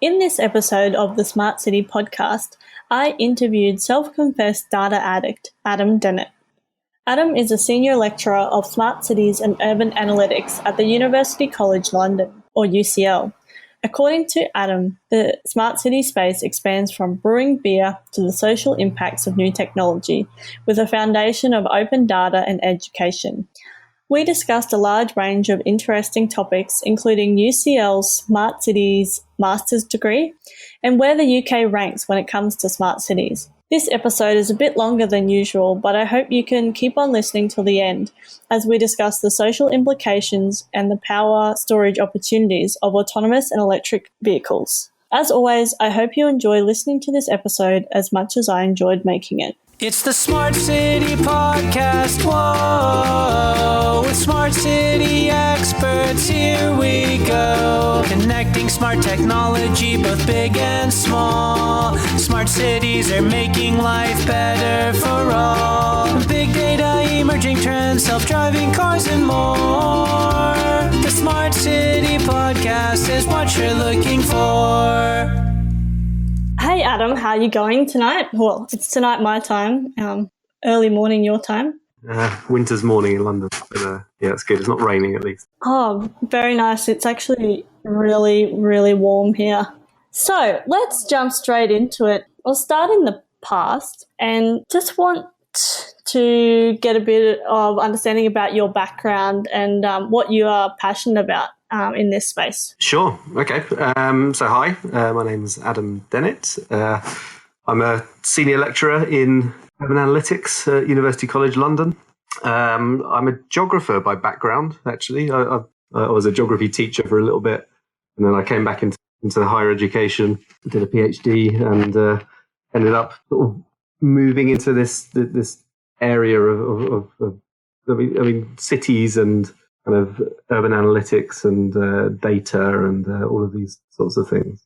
In this episode of the Smart City Podcast, I interviewed self-confessed data addict Adam Dennett. Adam is a senior lecturer of smart cities and urban analytics at the University College London, or UCL. According to Adam, the smart city space expands from brewing beer to the social impacts of new technology, with a foundation of open data and education. We discussed a large range of interesting topics, including UCL's Smart Cities Master's degree and where the UK ranks when it comes to smart cities. This episode is a bit longer than usual, but I hope you can keep on listening till the end as we discuss the social implications and the power storage opportunities of autonomous and electric vehicles. As always, I hope you enjoy listening to this episode as much as I enjoyed making it. It's the Smart City Podcast, whoa, with smart city experts, here we go. Connecting smart technology, both big and small. Smart cities are making life better for all. Big data, emerging trends, self-driving cars and more. The Smart City Podcast is what you're looking for. Hey Adam, how are you going tonight? Well, it's tonight my time, early morning your time. Winter's morning in London, but yeah, it's good. It's not raining at least. Oh, very nice. It's actually really, really warm here. So let's jump straight into it. I'll start in the past and just want to get a bit of understanding about your background and what you are passionate about in this space. Sure. Okay. So hi, my name is Adam Dennett. I'm a senior lecturer in urban analytics at University College London. I'm a geographer by background, actually. I was a geography teacher for a little bit, and then I came back into higher education, did a PhD, and ended up sort of moving into this area of cities and kind of urban analytics and data and all of these sorts of things.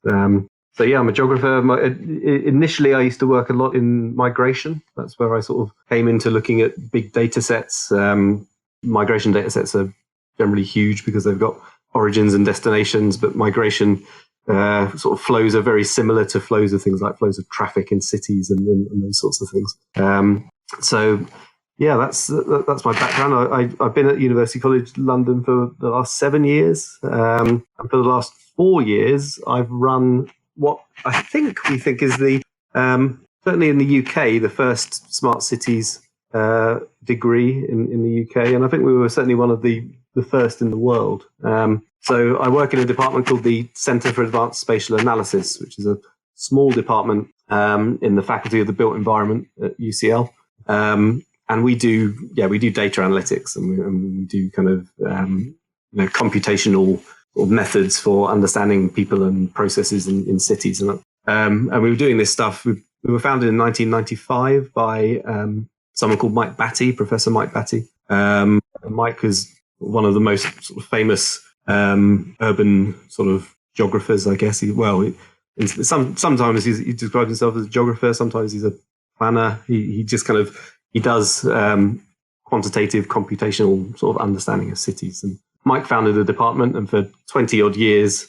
So yeah, I'm a geographer. Initially, I used to work a lot in migration. That's where I sort of came into looking at big data sets. Migration data sets are generally huge because they've got origins and destinations, but migration sort of flows are very similar to flows of things like flows of traffic in cities and those sorts of things. So yeah, that's my background. I've been at University College London for the last 7 years. And for the last 4 years, I've run what I think we think is the, certainly in the UK, the first smart cities degree in the UK. And I think we were certainly one of the first in the world. So I work in a department called the Centre for Advanced Spatial Analysis, which is a small department in the Faculty of the Built Environment at UCL. And we do data analytics, and we do kind of computational methods for understanding people and processes in cities. And we were doing this stuff. We were founded in 1995 by someone called Mike Batty, Professor Mike Batty. Mike was one of the most sort of famous urban sort of geographers, I guess. Sometimes he describes himself as a geographer. Sometimes he's a planner. He just kind of he does quantitative computational sort of understanding of cities. And Mike founded a department, and for 20 odd years,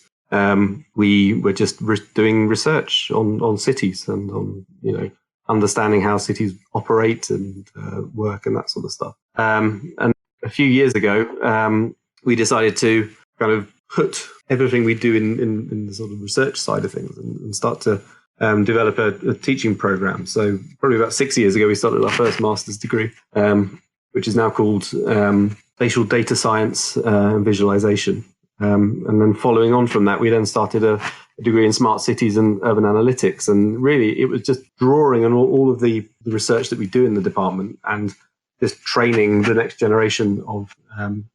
we were just doing research on cities and on, understanding how cities operate and work and that sort of stuff. And a few years ago, we decided to kind of put everything we do in the sort of research side of things and start to develop a teaching program. So probably about 6 years ago, we started our first master's degree, which is now called Spatial Data Science and Visualization. And then following on from that, we then started a degree in smart cities and urban analytics. And really, it was just drawing on all of the research that we do in the department and just training the next generation of kind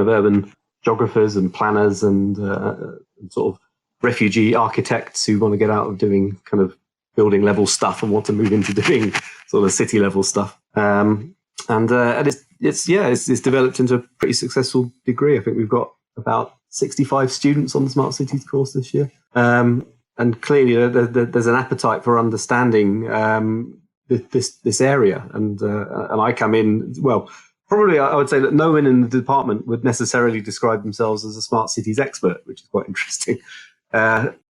of urban geographers and planners and sort of refugee architects who want to get out of doing kind of building level stuff and want to move into doing sort of city level stuff. And it's developed into a pretty successful degree. I think we've got about 65 students on the Smart Cities course this year. And clearly there's an appetite for understanding this area. And I come in, well, probably I would say that no one in the department would necessarily describe themselves as a smart cities expert, which is quite interesting.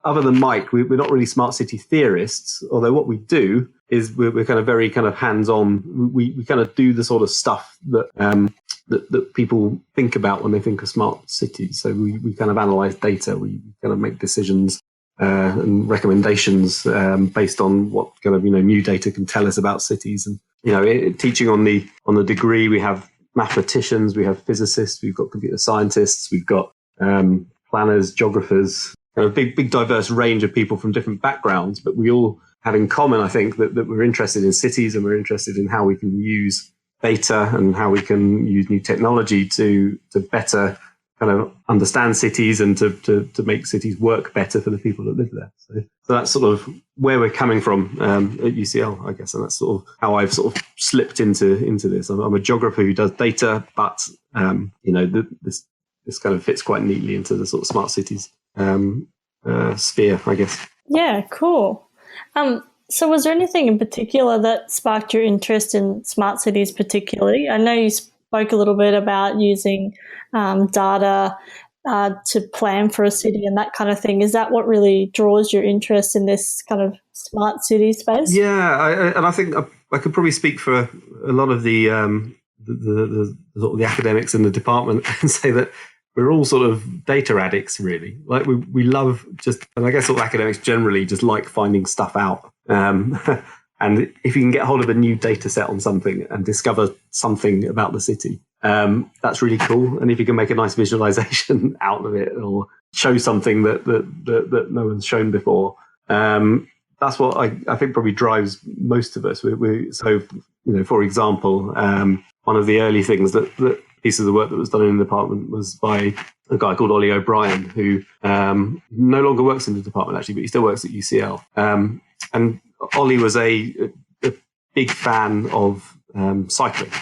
other than Mike, we're not really smart city theorists, although what we do is we're kind of very kind of hands-on. We kind of do the sort of stuff that that people think about when they think of smart cities. So we kind of analyze data, we kind of make decisions and recommendations based on what kind of new data can tell us about cities. And teaching on the degree, we have mathematicians, we have physicists, we've got computer scientists, we've got planners, geographers, kind of big diverse range of people from different backgrounds, but we all have in common, I think, that we're interested in cities, and we're interested in how we can use data and how we can use new technology to better kind of understand cities and to make cities work better for the people that live there. So that's sort of where we're coming from at UCL, I guess, and that's sort of how I've sort of slipped into this. I'm a geographer who does data, but this kind of fits quite neatly into the sort of smart cities sphere, I guess. Yeah, cool. So was there anything in particular that sparked your interest in smart cities particularly? I know you spoke a little bit about using data to plan for a city and that kind of thing. Is that what really draws your interest in this kind of smart city space? Yeah, and I think I could probably speak for a lot of the sort of the academics in the department and say that we're all sort of data addicts, really. Like we love and I guess all academics generally just like finding stuff out. And if you can get hold of a new data set on something and discover something about the city, that's really cool. And if you can make a nice visualization out of it or show something that no one's shown before, that's what I think probably drives most of us. So, for example, one of the early things that piece of the work that was done in the department was by a guy called Ollie O'Brien, who no longer works in the department actually, but he still works at UCL. And Ollie was a big fan of cycling.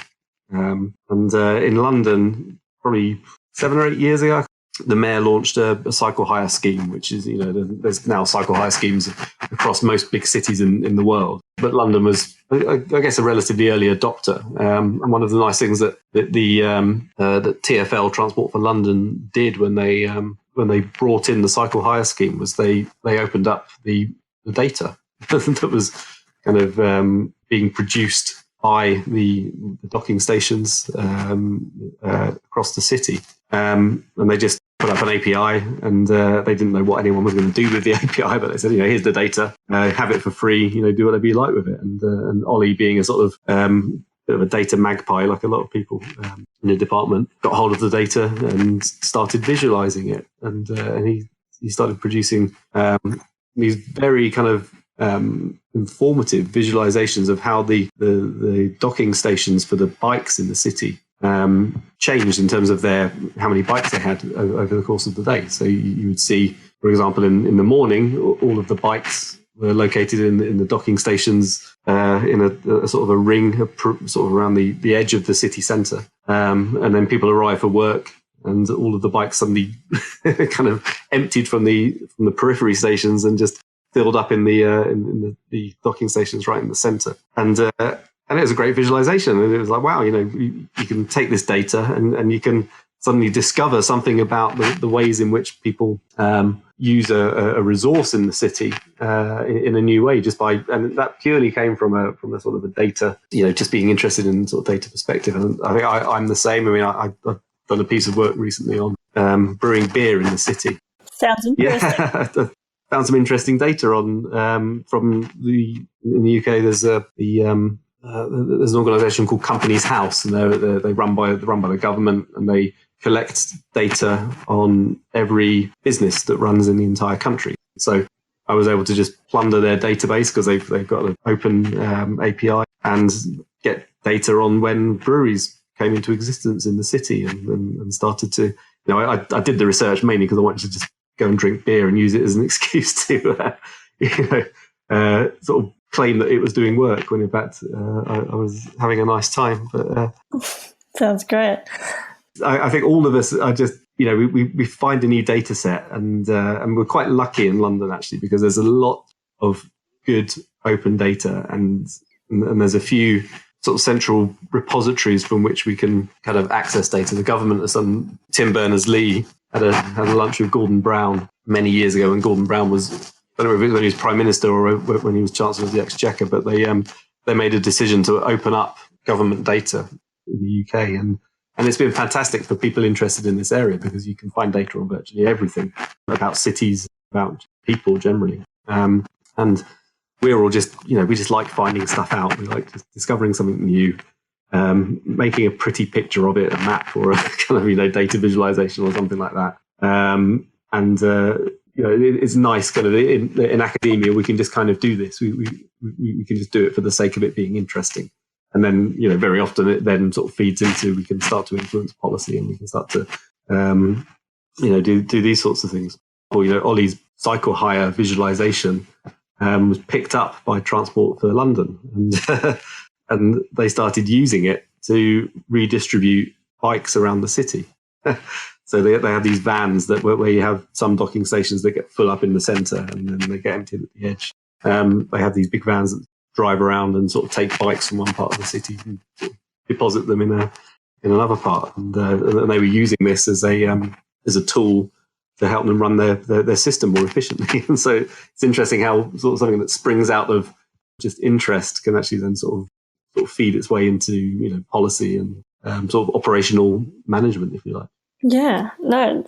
And in London, probably 7 or 8 years ago, the mayor launched a cycle hire scheme, which is, there's now cycle hire schemes across most big cities in the world. But London was, I guess, a relatively early adopter. And one of the nice things that TfL, Transport for London, did when they brought in the cycle hire scheme was they opened up the data that was kind of being produced by the docking stations across the city. And they just put up an API, and they didn't know what anyone was going to do with the API, but they said, here's the data, have it for free, do whatever you like with it. And Ollie, being a sort of bit of a data magpie, like a lot of people in the department, got hold of the data and started visualizing it. And he started producing these very kind of informative visualizations of how the docking stations for the bikes in the city changed in terms of how many bikes they had over the course of the day. So you would see, for example, in the morning, all of the bikes were located in the docking stations in a sort of a ring, sort of around the edge of the city centre. And then people arrive for work, and all of the bikes suddenly kind of emptied from the periphery stations and just filled up in the docking stations right in the centre. And it was a great visualization. And it was like, wow, you can take this data and you can suddenly discover something about the ways in which people use a resource in the city in a new way, and that purely came from a sort of a data, just being interested in sort of data perspective. And I think I'm the same. I mean, I've done a piece of work recently on brewing beer in the city. Sounds interesting. Yeah, found some interesting data on in the UK. There's there's an organisation called Companies House, and they're run by the government, and they collect data on every business that runs in the entire country. So I was able to just plunder their database because they've got an open API and get data on when breweries came into existence in the city and started to. I did the research mainly because I wanted to just go and drink beer and use it as an excuse to sort of claim that it was doing work when in fact I was having a nice time. But sounds great. I think all of us are just we find a new data set, and we're quite lucky in London actually, because there's a lot of good open data, and there's a few sort of central repositories from which we can kind of access data. The government has done. Tim Berners-Lee had a lunch with Gordon Brown many years ago when Gordon Brown was, I don't know if it was when he was Prime Minister or when he was Chancellor of the Exchequer, but they made a decision to open up government data in the UK. And it's been fantastic for people interested in this area because you can find data on virtually everything about cities, about people generally. And we're all just, we just like finding stuff out. We like just discovering something new, making a pretty picture of it, a map or a kind of, data visualization or something like that. It's nice kind of in academia, we can just kind of do this. We can just do it for the sake of it being interesting. And then, very often it then sort of feeds into, we can start to influence policy and we can start to, do these sorts of things. Or, Ollie's cycle hire visualization was picked up by Transport for London. And they started using it to redistribute bikes around the city. So they have these vans where you have some docking stations that get full up in the centre and then they get emptied at the edge. They have these big vans that drive around and sort of take bikes from one part of the city and sort of deposit them in another part. And they were using this as a tool to help them run their system more efficiently. And so it's interesting how sort of something that springs out of just interest can actually then sort of feed its way into policy and sort of operational management, if you like. Yeah, no,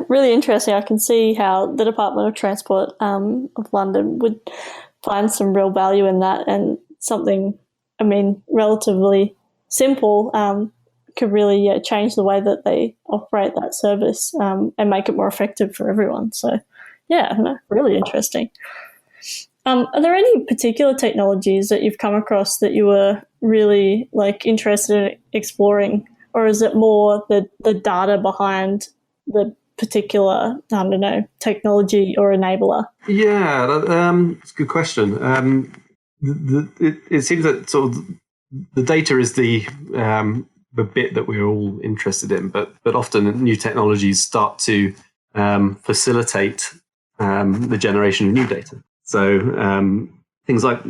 really interesting. I can see how the Department of Transport of London would find some real value in that, and something, relatively simple could really change the way that they operate that service and make it more effective for everyone. So, really interesting. Are there any particular technologies that you've come across that you were really interested in exploring? Or is it more the data behind the particular, technology or enabler? Yeah, that's a good question. It seems that sort of the data is the bit that we're all interested in, but often new technologies start to facilitate the generation of new data. So things like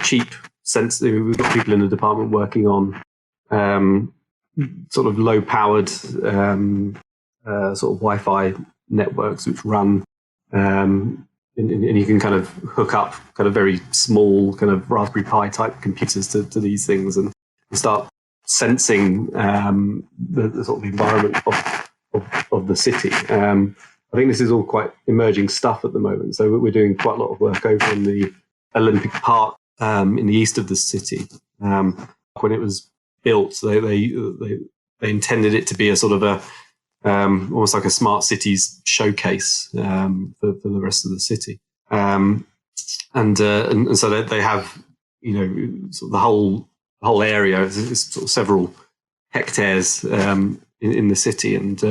cheap sense. We've got people in the department working on sort of low-powered sort of Wi-Fi networks which run, and you can kind of hook up kind of very small kind of Raspberry Pi type computers to these things and start sensing the sort of environment of the city. I think this is all quite emerging stuff at the moment. So we're doing quite a lot of work over in the Olympic Park in the east of the city. When it was built, they intended it to be a sort of a almost like a smart cities showcase for the rest of the city, and so they have sort of the whole area is sort of several hectares in the city, and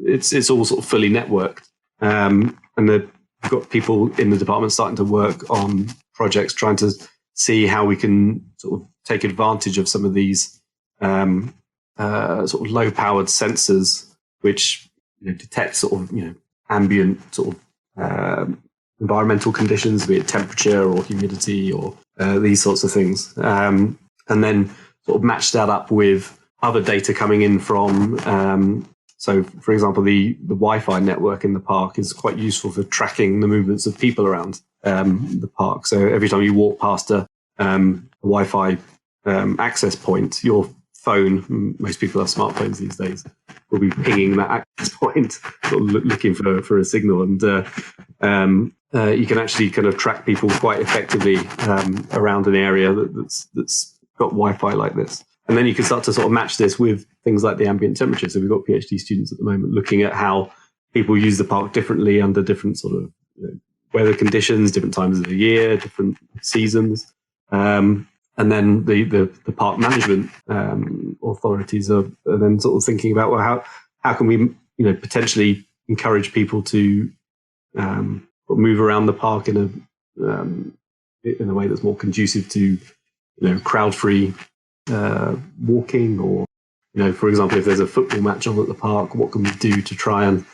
it's all sort of fully networked, and they've got people in the department starting to work on projects trying to see how we can sort of take advantage of some of these sort of low-powered sensors, which detect sort of ambient sort of environmental conditions, be it temperature or humidity or these sorts of things, and then sort of match that up with other data coming in from. So, for example, the Wi-Fi network in the park is quite useful for tracking the movements of people around the park. So every time you walk past a Wi-Fi access point, your phone, most people have smartphones these days, will be pinging that access point, sort of looking for a signal. And you can actually kind of track people quite effectively around an area that's got Wi-Fi like this. And then you can start to sort of match this with things like the ambient temperature. So we've got PhD students at the moment looking at how people use the park differently under different sort of weather conditions, different times of the year, different seasons. And then the park management authorities are then sort of thinking about, well, how can we potentially encourage people to move around the park in a way that's more conducive to crowd-free walking, or for example, if there's a football match on at the park, what can we do to try and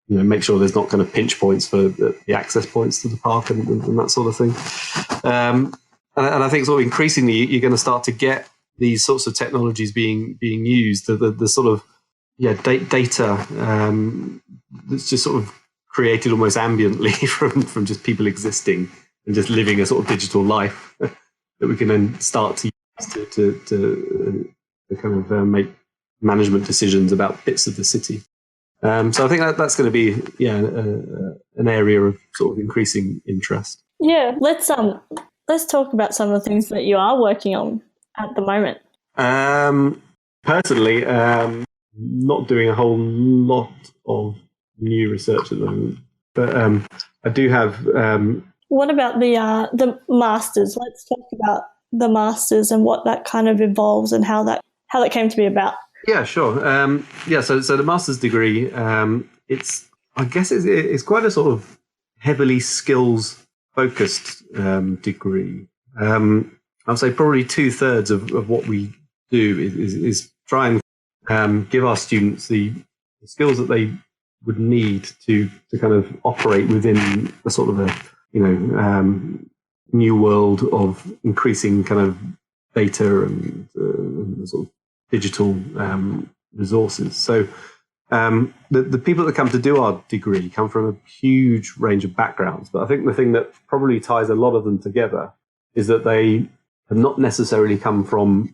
make sure there's not kind of pinch points for the access points to the park and that sort of thing. And I think sort of increasingly you're going to start to get these sorts of technologies being used. The sort of data that's just sort of created almost ambiently from just people existing and just living a sort of digital life that we can then start to use to kind of make management decisions about bits of the city. So I think that's going to be an area of sort of increasing interest. Yeah, let's talk about some of the things that you are working on at the moment. Personally, not doing a whole lot of new research at the moment, but I do have. What about the masters? Let's talk about the masters and what that kind of involves and how that came to be about. Yeah, sure. So the master's degree, it's quite a sort of heavily skills focused degree. I'd say probably 2/3 of what we do is try and give our students the skills that they would need to kind of operate within a sort of new world of increasing kind of data and sort of digital resources. So the people that come to do our degree come from a huge range of backgrounds. But I think the thing that probably ties a lot of them together is that they have not necessarily come from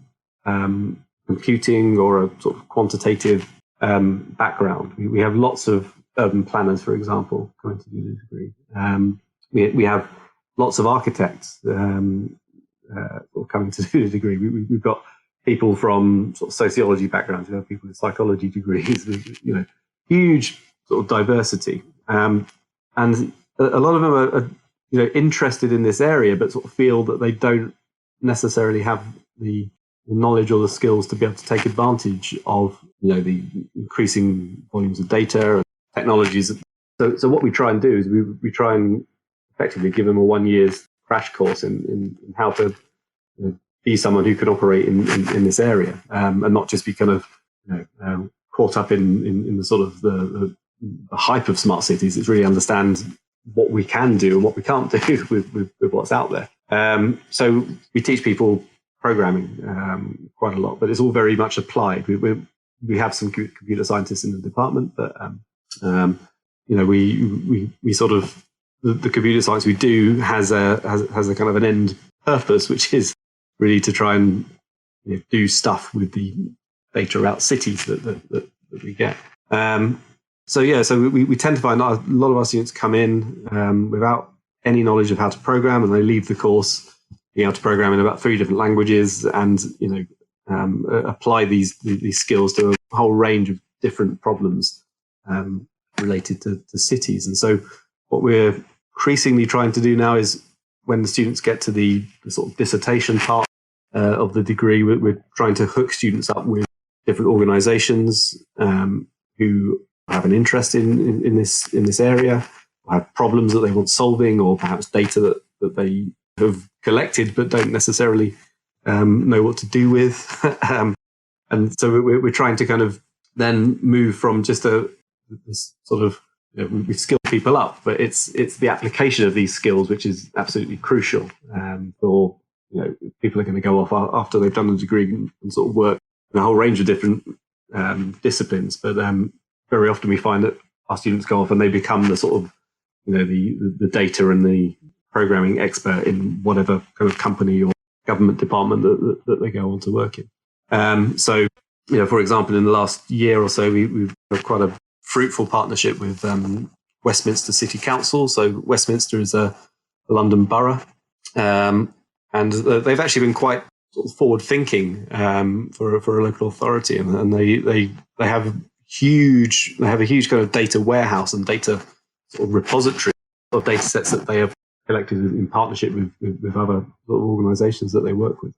computing or a sort of quantitative background. We have lots of urban planners, for example, coming to do the degree. We have lots of architects coming to do the degree. We've got people from sort of sociology backgrounds. We have people with psychology degrees. Huge sort of diversity, and a lot of them are interested in this area, but sort of feel that they don't necessarily have the knowledge or the skills to be able to take advantage of the increasing volumes of data and technologies. So what we try and do is we try and effectively give them a 1 year's crash course in how to be someone who can operate in this area, and not just be kind of caught up in the sort of the hype of smart cities. It's really understand what we can do and what we can't do with what's out there. So we teach people programming quite a lot, but it's all very much applied. We have some computer scientists in the department, but we sort of the computer science we do has a kind of an end purpose, which is really to try and do stuff with the data about cities that we get. So we tend to find that a lot of our students come in without any knowledge of how to program, and they leave the course being able to program in about 3 different languages, and apply these skills to a whole range of different problems related to cities. And so what we're increasingly trying to do now is, when the students get to the sort of dissertation part of the degree, we're trying to hook students up with different organizations who have an interest in this area, or have problems that they want solving, or perhaps data that they have collected but don't necessarily know what to do with. And so we're trying to kind of then move from just this sort of, we skill people up, but it's the application of these skills which is absolutely crucial for people are going to go off after they've done a degree and sort of work in a whole range of different disciplines. But very often we find that our students go off and they become the sort of the data and the programming expert in whatever kind of company or government department that they go on to work in. So for example, in the last year or so, we've had quite a fruitful partnership with Westminster City Council. So Westminster is a London borough, and they've actually been quite sort of forward-thinking for a local authority, and they have a huge kind of data warehouse and data sort of repository of data sets that they have collected in partnership with other sort of organisations that they work with.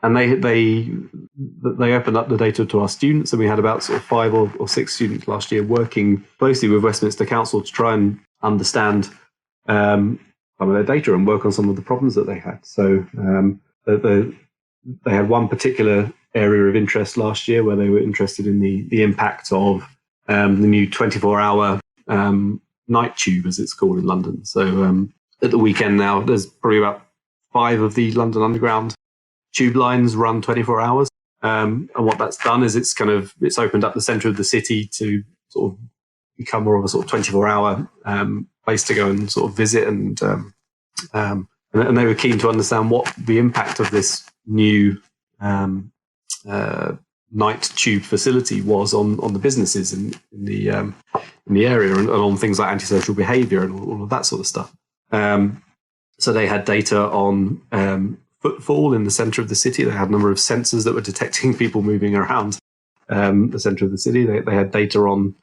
And they opened up the data to our students, and we had about sort of 5 or 6 students last year working closely with Westminster Council to try and understand some of their data and work on some of the problems that they had. So they had one particular area of interest last year where they were interested in the impact of the new 24-hour night tube, as it's called in London. So at the weekend now, there's probably about 5 of the London Underground tube lines run 24 hours. And what that's done is it's opened up the centre of the city to sort of become more of a sort of 24-hour place to go and sort of visit, and they were keen to understand what the impact of this new night tube facility was on the businesses in the area, and on things like antisocial behaviour and all of that sort of stuff. So they had data on footfall in the centre of the city. They had a number of sensors that were detecting people moving around the centre of the city. They had data on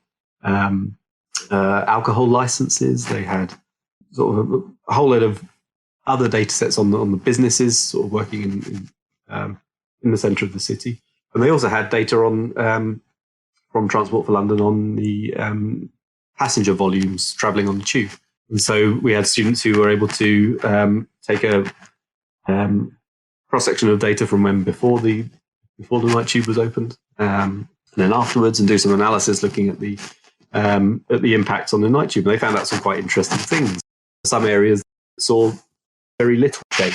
alcohol licenses. They had sort of a whole lot of other data sets on the businesses sort of working in the centre of the city. And they also had data on from Transport for London on the passenger volumes travelling on the tube. And so we had students who were able to take a cross-section of data from when before the night tube was opened, and then afterwards, and do some analysis looking at the impacts on the night tube. And they found out some quite interesting things. Some areas saw very little change.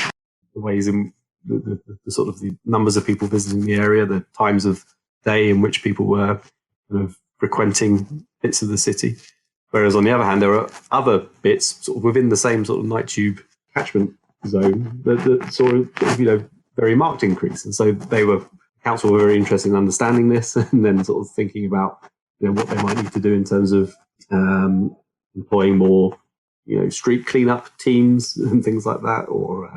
The ways in the sort of the numbers of people visiting the area, the times of day in which people were kind of frequenting bits of the city. Whereas on the other hand, there are other bits sort of within the same sort of night tube catchment zone that saw very marked increase. And so council were very interested in understanding this, and then sort of thinking about what they might need to do in terms of employing more street cleanup teams and things like that, or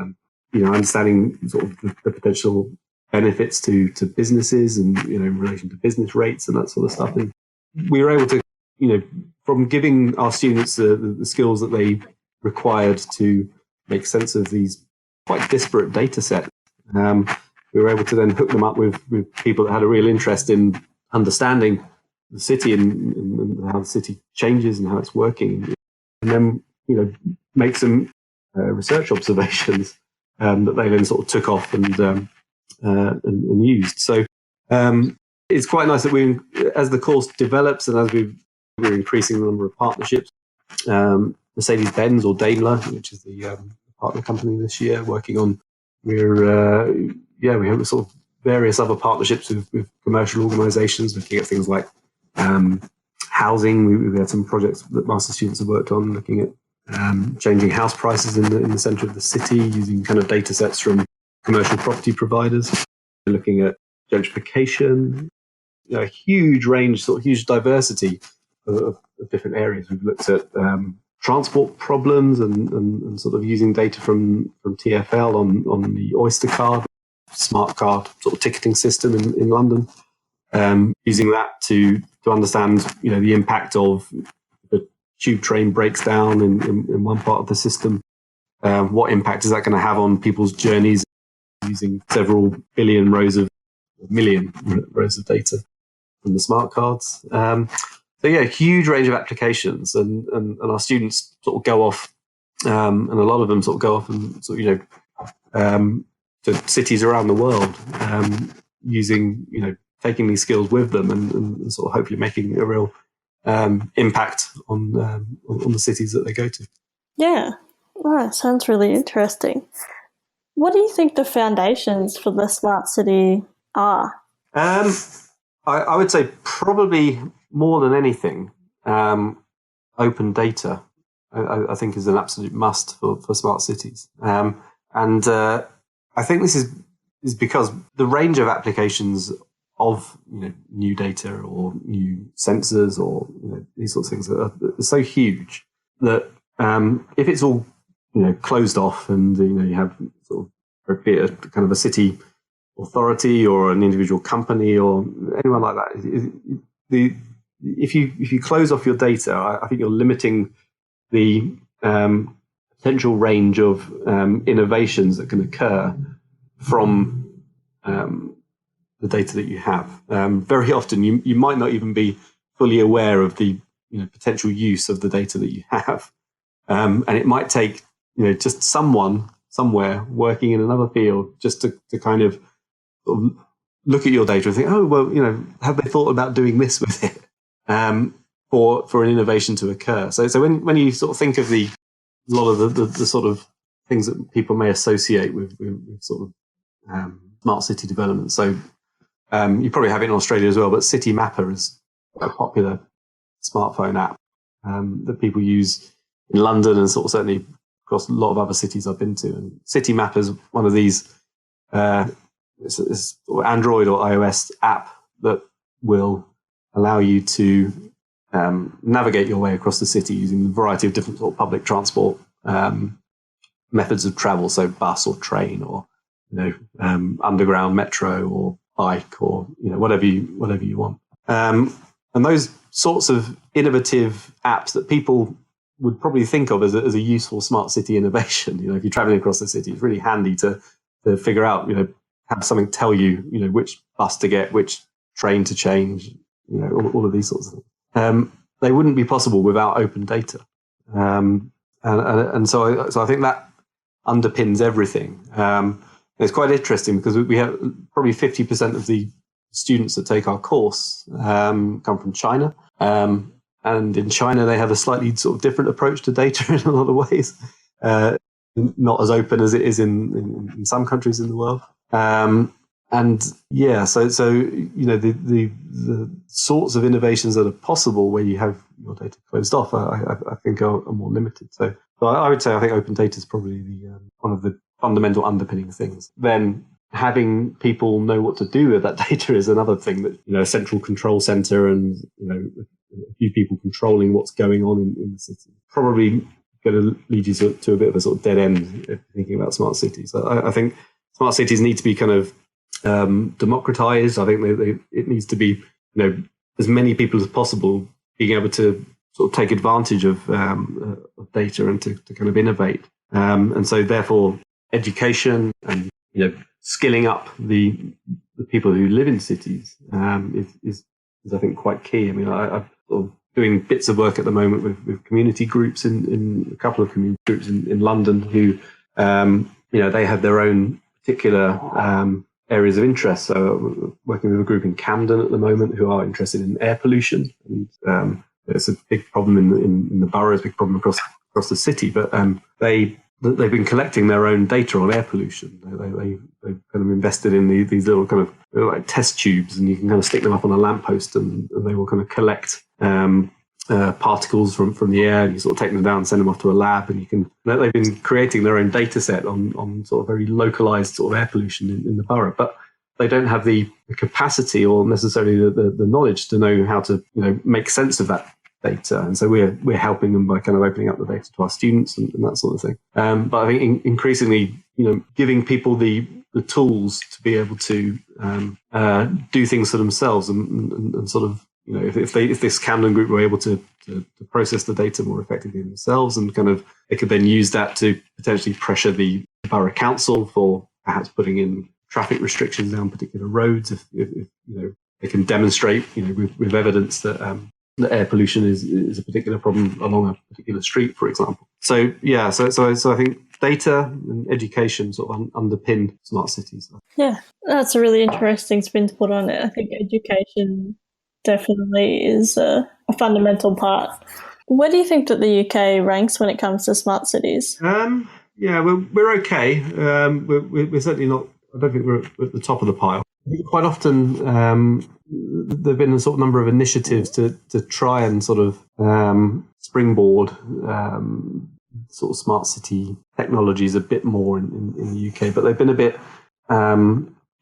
understanding sort of the potential benefits to businesses and in relation to business rates and that sort of stuff. And we were able to from giving our students the skills that they required to make sense of these quite disparate data sets, we were able to then hook them up with people that had a real interest in understanding the city and how the city changes and how it's working, and then make some research observations that they then sort of took off and used. So it's quite nice that as the course develops and as we're increasing the number of partnerships, Mercedes-Benz or Daimler, which is the partner company this year, working on we have sort of various other partnerships with commercial organisations looking at things like housing. We had some projects that master students have worked on looking at changing house prices in the centre of the city using kind of data sets from commercial property providers, looking at gentrification, a huge range, sort of huge diversity of different areas. We've looked at transport problems and sort of using data from TfL on the Oyster card, smart card sort of ticketing system in London, using that to understand the impact of the tube train breaks down in one part of the system. What impact is that going to have on people's journeys, using several million rows of data from the smart cards. So a huge range of applications, and our students sort of go off, and a lot of them sort of go off and sort of to cities around the world, using taking these skills with them and sort of hopefully making a real impact on the cities that they go to. Yeah, wow, sounds really interesting. What do you think the foundations for the smart city are? I would say probably more than anything, open data, I think, is an absolute must for smart cities. And I think this is because the range of applications of new data or new sensors or these sorts of things are so huge that if it's all closed off and you have sort of a kind of a city authority or an individual company or anyone like that, if you close off your data, I think you're limiting the potential range of innovations that can occur from the data that you have. Very often, you might not even be fully aware of the potential use of the data that you have, and it might take just someone somewhere working in another field just to kind of sort of look at your data and think, oh well, have they thought about doing this with it? For an innovation to occur. So when you sort of think of a lot of the sort of things that people may associate with sort of smart city development. So you probably have it in Australia as well, but City Mapper is a popular smartphone app that people use in London and sort of certainly across a lot of other cities I've been to. And City Mapper is one of these it's Android or iOS app that will allow you to navigate your way across the city using a variety of different sort of public transport methods of travel, so bus or train or underground metro or bike or whatever you want. And those sorts of innovative apps that people would probably think of as a useful smart city innovation. If you're traveling across the city, it's really handy to figure out, have something tell you, which bus to get, which train to change, all of these sorts of things. They wouldn't be possible without open data. And so I think that underpins everything. It's quite interesting because we have probably 50% of the students that take our course come from China. And in China, they have a slightly sort of different approach to data in a lot of ways, not as open as it is in some countries in the world. The sorts of innovations that are possible where you have your data closed off, I think are more limited. So I would say I think open data is probably one of the fundamental underpinning things. Then having people know what to do with that data is another thing that, a central control center and, a few people controlling what's going on in the city. Probably going to lead you to a bit of a sort of dead end if thinking about smart cities. I think smart cities need to be kind of democratized. I think it needs to be, as many people as possible being able to sort of take advantage of data and to kind of innovate. And so therefore education and, skilling up the people who live in cities is I think quite key. I mean, I'm sort of doing bits of work at the moment with community groups in a couple of community groups in London who, they have their own particular areas of interest. So working with a group in Camden at the moment who are interested in air pollution. And it's a big problem in the borough, it's a big problem across the city. But they've been collecting their own data on air pollution. They've kind of invested in these little kind of like test tubes, and you can kind of stick them up on a lamppost, and they will kind of collect particles from the air, and you sort of take them down and send them off to a lab, and they've been creating their own data set on sort of very localized sort of air pollution in the borough, but they don't have the capacity or necessarily the knowledge to know how to make sense of that data, and so we're helping them by kind of opening up the data to our students and that sort of thing. But I think increasingly, giving people the tools to be able to do things for themselves and sort of, if this Camden group were able to process the data more effectively themselves, and kind of they could then use that to potentially pressure the borough council for perhaps putting in traffic restrictions down particular roads if they can demonstrate with evidence that air pollution is a particular problem along a particular street, for example. So I think data and education sort of underpin smart cities. Yeah, that's a really interesting spin to put on it. I think education definitely is a fundamental part. Where do you think that the UK ranks when it comes to smart cities? We're okay. We're certainly not. I don't think we're at the top of the pile. Quite often, there've been a sort of number of initiatives to try and sort of springboard sort of smart city technologies a bit more in the UK, but they've been a bit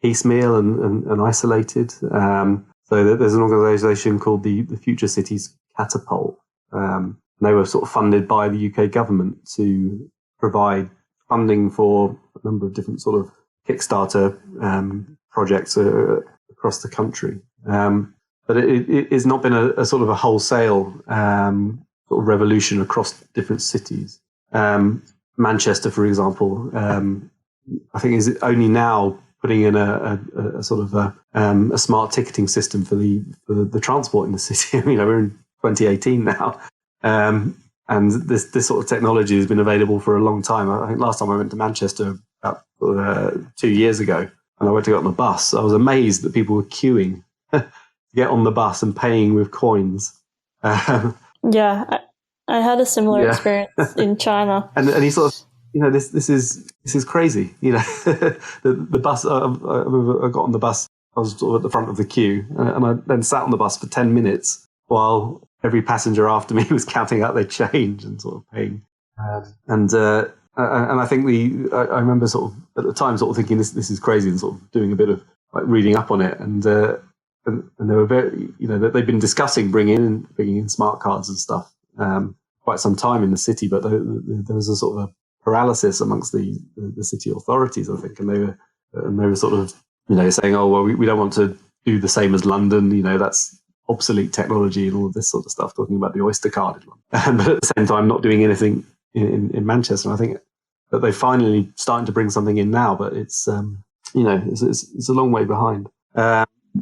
piecemeal and isolated. So there's an organisation called the Future Cities Catapult. They were sort of funded by the UK government to provide funding for a number of different sort of Kickstarter projects across the country. But it's not been a sort of a wholesale sort of revolution across different cities. Manchester, for example, I think is only now putting in a sort of a smart ticketing system for the transport in the city. I mean, we're in 2018 now. And this sort of technology has been available for a long time. I think last time I went to Manchester about 2 years ago, and I went to get on the bus, I was amazed that people were queuing to get on the bus and paying with coins. Yeah, I had a similar experience in China. And he sort of, this is crazy. The bus, I got on the bus I was sort of at the front of the queue, and I then sat on the bus for 10 minutes while every passenger after me was counting out their change and sort of paying. And I think I remember sort of at the time sort of thinking this is crazy, and sort of doing a bit of like reading up on it, and they were very, they've been discussing bringing in smart cards and stuff quite some time in the city, but there was a sort of a paralysis amongst the city authorities, I think, and they were sort of saying, oh well, we don't want to do the same as London, that's obsolete technology and all of this sort of stuff, talking about the Oyster card in London, but at the same time not doing anything in Manchester. And I think that they're finally starting to bring something in now, but it's it's a long way behind.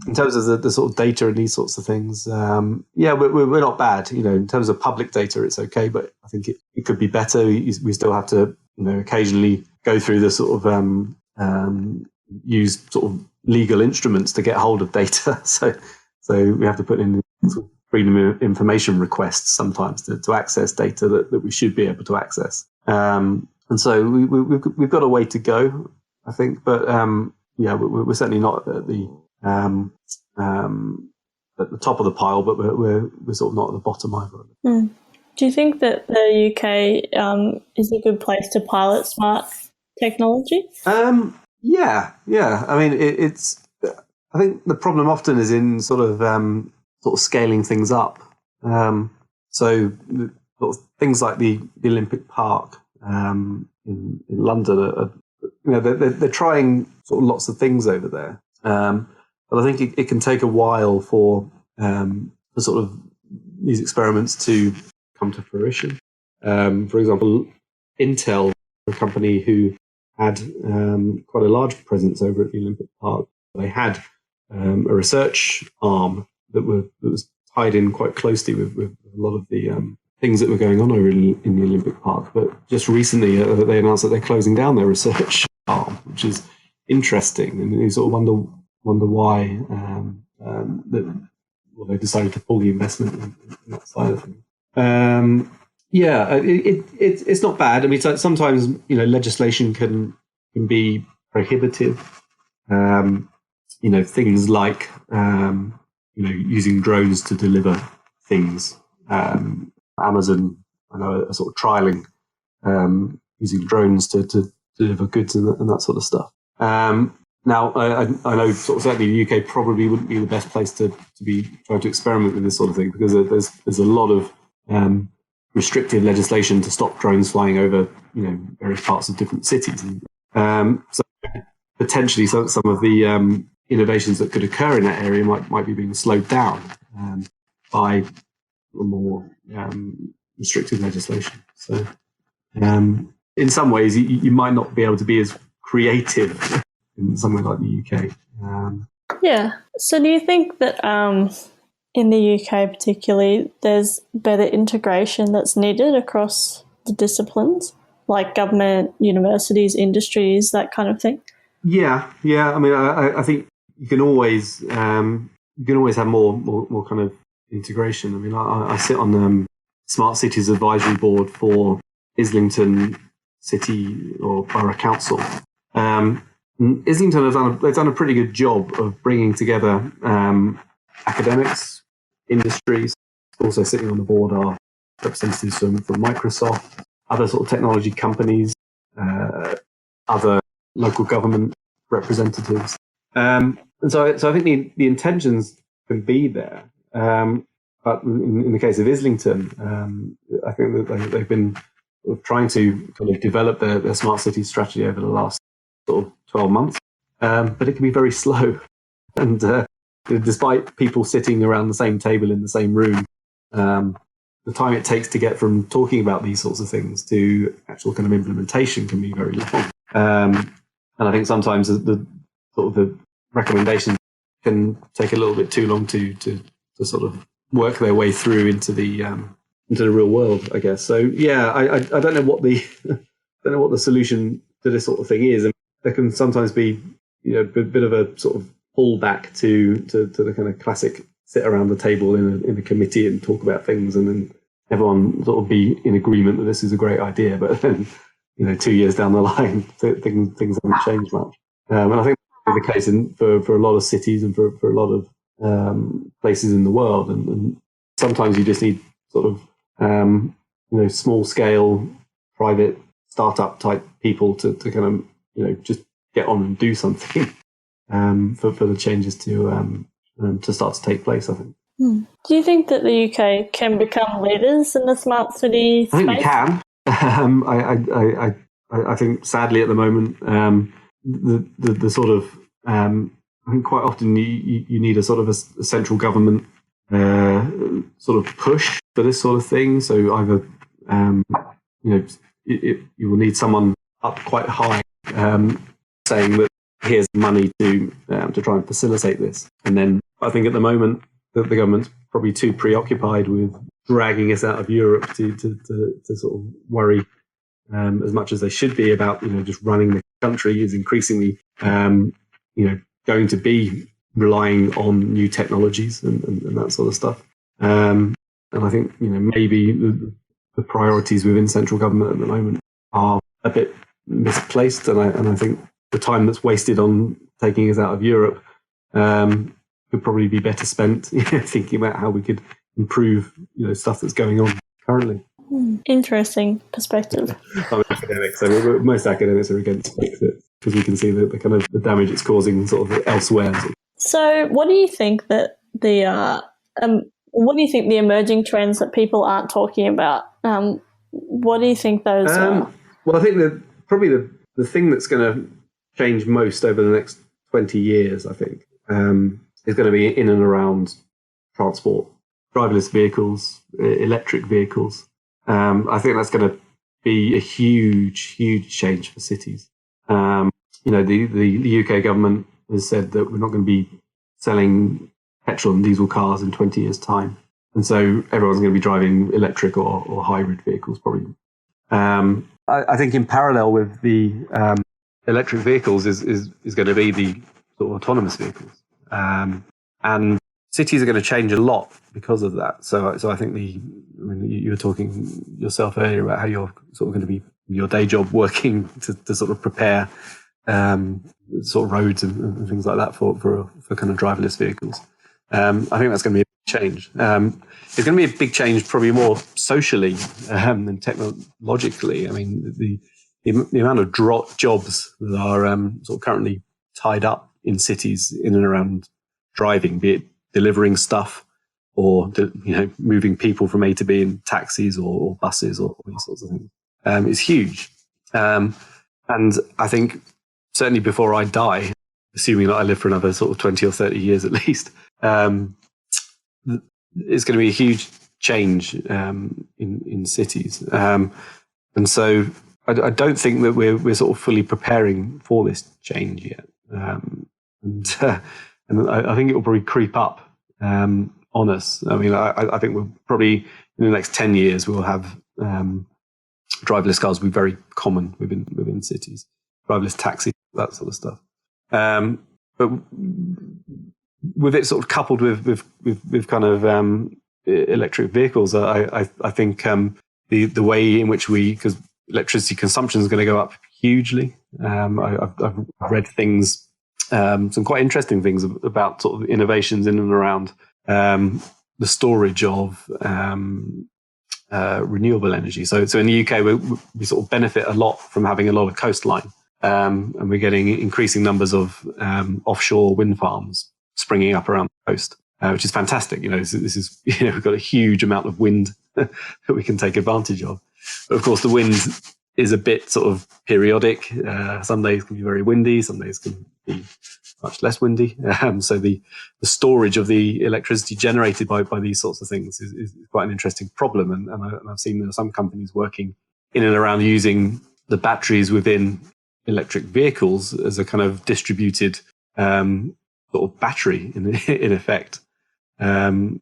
In terms of the sort of data and these sorts of things, we're not bad. In terms of public data, it's okay, but I think it could be better. We still have to, occasionally go through the sort of use sort of legal instruments to get hold of data. So we have to put in sort of freedom of information requests sometimes to access data that we should be able to access. And so we've got a way to go, I think. But we're certainly not at the top of the pile, but we're sort of not at the bottom either. Mm. Do you think that the UK is a good place to pilot smart technology? Yeah. I mean, it's. I think the problem often is in sort of scaling things up. So sort of things like the Olympic Park in London they're trying sort of lots of things over there. But I think it can take a while for sort of these experiments to come to fruition. For example, Intel, a company who had quite a large presence over at the Olympic Park, they had a research arm that was tied in quite closely with a lot of the things that were going on over in the Olympic Park. But just recently, they announced that they're closing down their research arm, which is interesting, and you sort of wonder why they decided to pull the investment in that side of things. It's not bad. I mean, sometimes legislation can be prohibitive. Things like using drones to deliver things. Amazon, I know, are sort of trialing using drones to deliver goods and that sort of stuff. Now, I know sort of certainly the UK probably wouldn't be the best place to be trying to experiment with this sort of thing, because there's a lot of restrictive legislation to stop drones flying over various parts of different cities. So potentially some of the innovations that could occur in that area might be being slowed down by more restrictive legislation. So in some ways, you might not be able to be as creative in somewhere like the UK. So do you think that in the UK particularly, there's better integration that's needed across the disciplines, like government, universities, industries, that kind of thing? Yeah. I mean, I think you can always have more kind of integration. I mean, I sit on the Smart Cities Advisory Board for Islington City or Borough Council. Islington they've done a pretty good job of bringing together academics, industries. Also sitting on the board are representatives from Microsoft, other sort of technology companies, other local government representatives. And so I think the intentions can be there. But in the case of Islington, I think that they've been sort of trying to kind of develop their smart city strategy over the last sort of 12 months. But it can be very slow. And despite people sitting around the same table in the same room, the time it takes to get from talking about these sorts of things to actual kind of implementation can be very long. And I think sometimes the sort of the recommendations can take a little bit too long to sort of work their way through into the real world, I guess. So I don't know what the solution to this sort of thing is, and there can sometimes be a bit of a sort of pullback to the kind of classic sit around the table in a committee and talk about things, and then everyone sort of be in agreement that this is a great idea, but then 2 years down the line things haven't changed much. And I think the case for a lot of cities and for a lot of places in the world. And sometimes you just need sort of small scale private startup type people to kind of just get on and do something for the changes to start to take place, I think. Do you think that the UK can become leaders in the smart city space? I think we can. I think sadly at the moment the sort of I think quite often you need a sort of a central government sort of push for this sort of thing. So either you will need someone up quite high saying that here's money to try and facilitate this, and then I think at the moment that the government's probably too preoccupied with dragging us out of Europe to sort of worry as much as they should be about just running the country is increasingly going to be relying on new technologies and that sort of stuff. And I think maybe the priorities within central government at the moment are a bit misplaced, and I think the time that's wasted on taking us out of Europe could probably be better spent thinking about how we could improve stuff that's going on currently. Interesting perspective. I'm an academic, so most academics are against Brexit because we can see the kind of the damage it's causing sort of elsewhere. So, what do you think that the emerging trends that people aren't talking about? What do you think those are? Well, I think that probably the thing that's going to change most over the next 20 years, I think, is going to be in and around transport, driverless vehicles, electric vehicles. I think that's going to be a huge, huge change for cities. The UK government has said that we're not going to be selling petrol and diesel cars in 20 years' time. And so everyone's going to be driving electric or hybrid vehicles probably. I think in parallel with the electric vehicles is going to be the sort of autonomous vehicles. And cities are going to change a lot because of that. So I think you were talking yourself earlier about how you're sort of going to be your day job working to sort of prepare sort of roads and things like that for kind of driverless vehicles. I think that's going to be a big change. It's going to be a big change, probably more socially than technologically. I mean, the amount of jobs that are sort of currently tied up in cities in and around driving, be it delivering stuff or moving people from A to B in taxis or buses or these sorts of things, is huge. And I think certainly before I die, assuming that I live for another sort of 20 or 30 years at least, it's going to be a huge change in cities. And so I don't think that we're sort of fully preparing for this change yet. And I think it will probably creep up on us. I mean, I think we'll probably in the next 10 years we'll have driverless cars will be very common within cities, driverless taxis, that sort of stuff. But with it sort of coupled with kind of electric vehicles, I think the way in which because electricity consumption is going to go up hugely. I've read things, some quite interesting things about sort of innovations in and around the storage of renewable energy. So in the UK, we sort of benefit a lot from having a lot of coastline, and we're getting increasing numbers of offshore wind farms springing up around the coast, which is fantastic. This is we've got a huge amount of wind that we can take advantage of. But of course, the wind is a bit sort of periodic. Some days can be very windy, some days can be much less windy. So the storage of the electricity generated by these sorts of things is quite an interesting problem. And I've seen there are some companies working in and around using the batteries within electric vehicles as a kind of distributed sort of battery in effect. So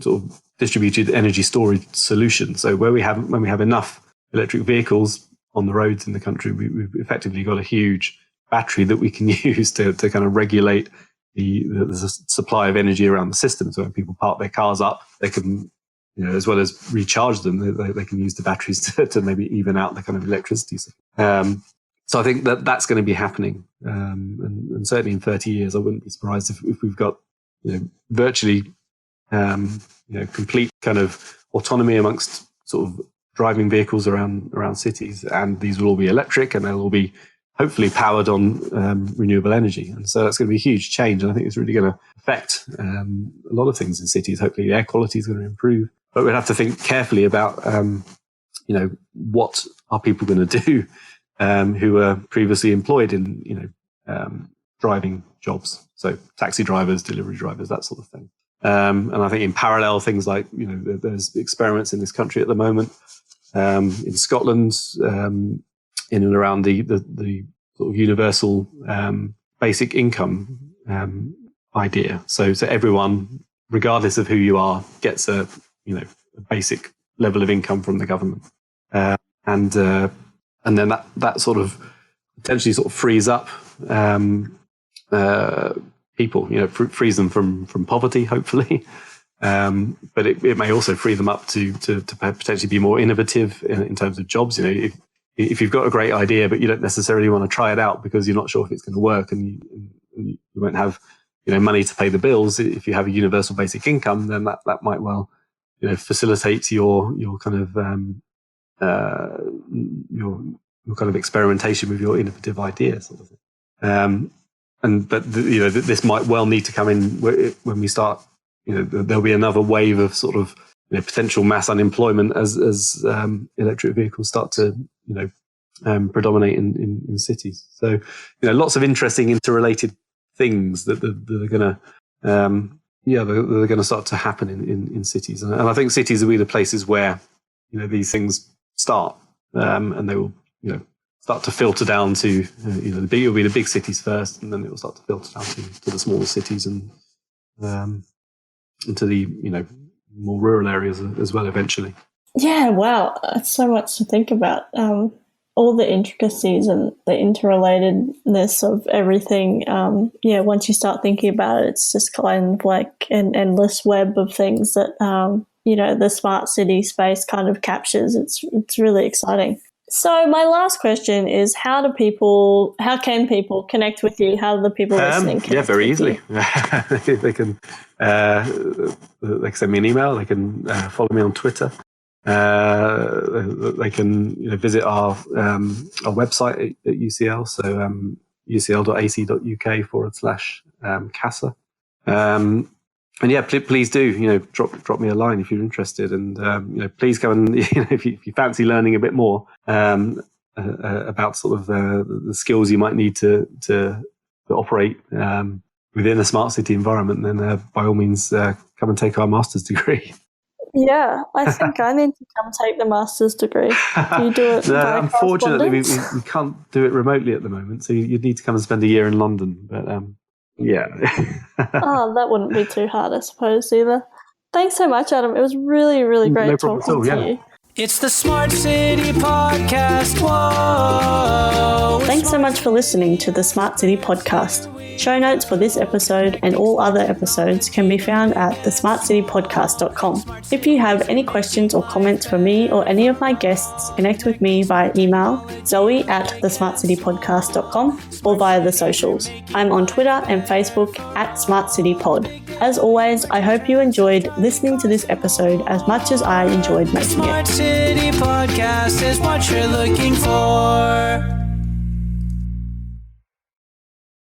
sort of distributed energy storage solution. So when we have enough electric vehicles on the roads in the country, we've effectively got a huge battery that we can use to kind of regulate the supply of energy around the system. So when people park their cars up, they can, as well as recharge them, they can use the batteries to maybe even out the kind of electricity. So So I think that that's going to be happening. And certainly in 30 years, I wouldn't be surprised if we've got, virtually, complete kind of autonomy amongst sort of driving vehicles around cities. And these will all be electric, and they'll all be hopefully powered on renewable energy. And so that's going to be a huge change. And I think it's really going to affect a lot of things in cities. Hopefully the air quality is going to improve. But we'll have to think carefully about, what are people going to do who were previously employed in, driving jobs. So taxi drivers, delivery drivers, that sort of thing. And I think in parallel, things like, there's experiments in this country at the moment, in Scotland, in and around the sort of universal basic income idea. So everyone, regardless of who you are, gets a basic level of income from the government, and then that sort of potentially sort of frees up people, frees them from poverty, hopefully. But it may also free them up to potentially be more innovative in terms of jobs. If you've got a great idea, but you don't necessarily want to try it out because you're not sure if it's going to work, and you won't have money to pay the bills. If you have a universal basic income, then that might well facilitate your kind of your kind of experimentation with your innovative idea, sort of thing. But this might well need to come in when we start. There'll be another wave of sort of potential mass unemployment as electric vehicles start to predominate in cities. So lots of interesting interrelated things that are going to they're going to start to happen in cities, and I think cities will be the places where these things start, and they will start to filter down to it'll be the big cities first, and then it will start to filter down to the smaller cities and to the more rural areas as well eventually. Yeah, wow, that's so much to think about. All the intricacies and the interrelatedness of everything. Once you start thinking about it, it's just kind of like an endless web of things that the smart city space kind of captures. It's really exciting. So my last question is, how can people connect with you? How do the people listening connect? Yeah, very with easily. They can send me an email. They can follow me on Twitter. They can visit our website at UCL, so ucl.ac.uk/CASA. And yeah, please do drop me a line if you're interested, and please come and if you fancy learning a bit more about sort of the skills you might need to operate within a smart city environment, then by all means come and take our master's degree. Yeah, I think I need to come take the master's degree. Do you do it? No, unfortunately, we can't do it remotely at the moment, so you'd need to come and spend a year in London. But yeah. Oh, that wouldn't be too hard, I suppose, either. Thanks so much, Adam. It was really, really great talking to you. It's the Smart City Podcast. Whoa! Thanks so much for listening to the Smart City Podcast. Show notes for this episode and all other episodes can be found at thesmartcitypodcast.com. If you have any questions or comments for me or any of my guests, connect with me via email, zoe@thesmartcitypodcast.com, or via the socials. I'm on Twitter and Facebook @SmartCityPod. As always, I hope you enjoyed listening to this episode as much as I enjoyed making it. Smart City Podcast is what you're looking for.